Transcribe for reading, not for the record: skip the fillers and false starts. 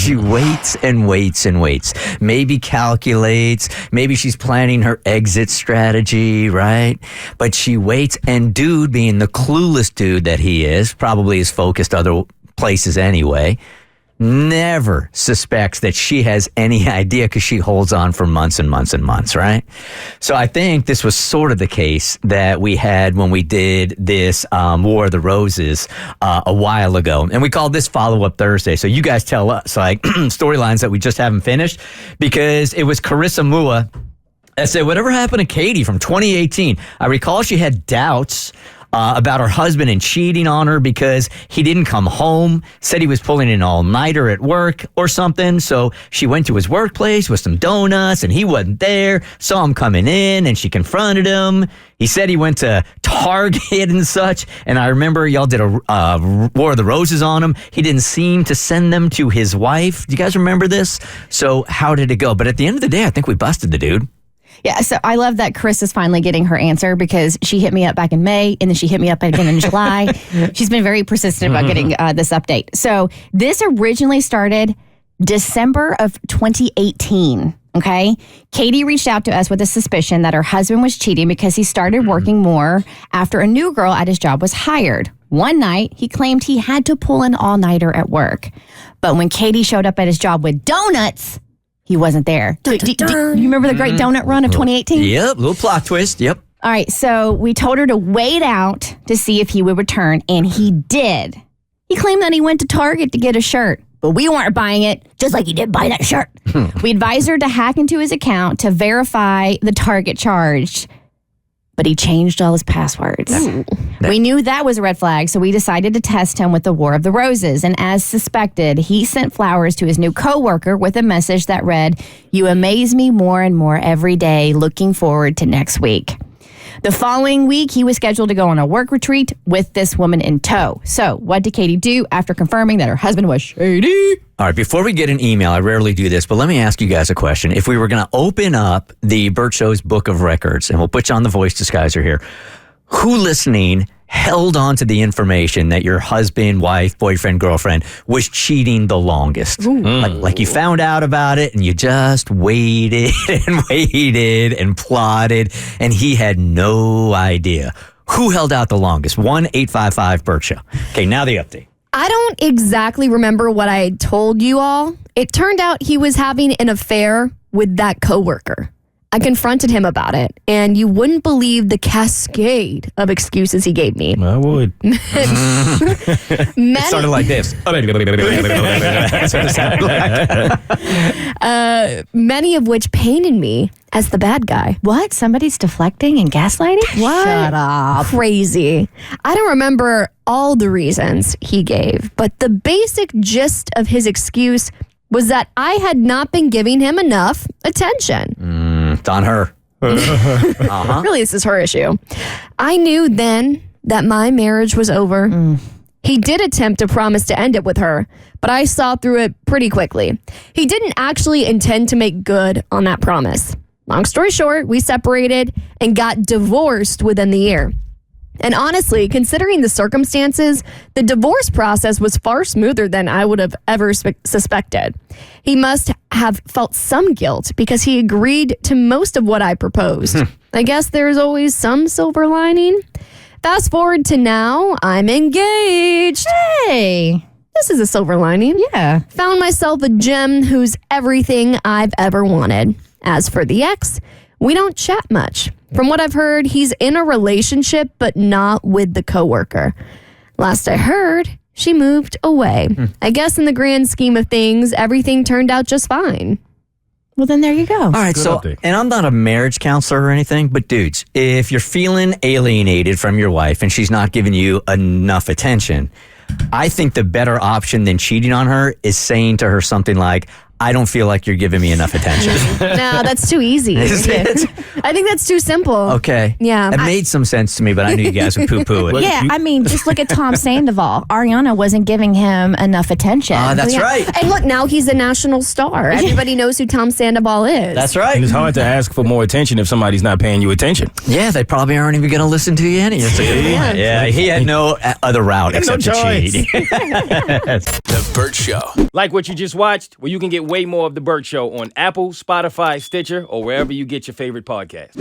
she waits and waits and waits. Maybe calculates. Maybe she's planning her exit strategy, right? But she waits, and dude, being the clueless dude that he is, probably is focused other places anyway, never suspects that she has any idea because she holds on for months and months and months, right? So I think this was sort of the case that we had when we did this War of the Roses a while ago. And we called this Follow-Up Thursday. So you guys tell us, like, storylines that we just haven't finished, because it was Carissa Mua that said, whatever happened to Katie from 2018? I recall she had doubts about her husband and cheating on her because he didn't come home, said he was pulling an all-nighter at work or something. So she went to his workplace with some donuts and he wasn't there, saw him coming in and she confronted him. He said he went to Target and such. And I remember y'all did a War of the Roses on him. He didn't seem to send them to his wife. Do you guys remember this? So how did it go? But at the end of the day, I think we busted the dude. Yeah, so I love that Chris is finally getting her answer because she hit me up back in May and then she hit me up again in July. She's been very persistent about getting this update. So this originally started December of 2018, okay? Katie reached out to us with a suspicion that her husband was cheating because he started working more after a new girl at his job was hired. One night, he claimed he had to pull an all-nighter at work. But when Katie showed up at his job with donuts, he wasn't there. Do you remember the great donut run of 2018? Yep, little plot twist, yep. All right, so we told her to wait out to see if he would return, and he did. He claimed that he went to Target to get a shirt, but we weren't buying it, just like he did buy that shirt. We advised her to hack into his account to verify the Target charge, but he changed all his passwords. We knew that was a red flag, so we decided to test him with the War of the Roses. And as suspected, he sent flowers to his new coworker with a message that read, "You amaze me more and more every day. Looking forward to next week." The following week, he was scheduled to go on a work retreat with this woman in tow. So what did Katie do after confirming that her husband was shady? All right, before we get an email, I rarely do this, but let me ask you guys a question. If we were going to open up the Bert Show's book of records, and we'll put you on the voice disguiser here, who listening held on to the information that your husband, wife, boyfriend, girlfriend was cheating the longest? Like you found out about it and you just waited and waited and plotted and he had no idea. Who held out the longest? 1-855-BERT Show. Okay, now the update. I don't exactly remember what I told you all. It turned out he was having an affair with that coworker. I confronted him about it, and you wouldn't believe the cascade of excuses he gave me. I would. It started like this. That's what it sounded like. Many of which painted me as the bad guy. What? Somebody's deflecting and gaslighting? What? Shut up. Crazy. I don't remember all the reasons he gave, but the basic gist of his excuse was that I had not been giving him enough attention. It's on her. Really, this is her issue. I knew then that my marriage was over. He did attempt to promise to end it with her, but I saw through it pretty quickly. He didn't actually intend to make good on that promise. Long story short, we separated and got divorced within the year. And honestly, considering the circumstances, the divorce process was far smoother than I would have ever suspected. He must have felt some guilt because he agreed to most of what I proposed. I guess there's always some silver lining. Fast forward to now, I'm engaged. Hey. This is a silver lining. Yeah. Found myself a gem who's everything I've ever wanted. As for the ex, we don't chat much. From what I've heard, he's in a relationship, but not with the coworker. Last I heard, she moved away. I guess in the grand scheme of things, everything turned out just fine. Well, then there you go. All right, Good so, update. and I'm not a marriage counselor or anything, but dudes, if you're feeling alienated from your wife and she's not giving you enough attention, I think the better option than cheating on her is saying to her something like, I don't feel like you're giving me enough attention. No, that's too easy. Is it? I think that's too simple. Okay. Yeah. It made some sense to me, but I knew you guys would poo-poo it. Yeah, I mean, just look at Tom Sandoval. Ariana wasn't giving him enough attention. That's Yeah. right. And look, now he's a national star. Everybody knows who Tom Sandoval is. That's right. And it's hard to ask for more attention if somebody's not paying you attention. Yeah, they probably aren't even going to listen to you anyway. That's a good point. Yeah, he had no other route except to cheat. The Bert Show. Like what you just watched? Well, you can get way more of The Bert Show on Apple, Spotify, Stitcher, or wherever you get your favorite podcast.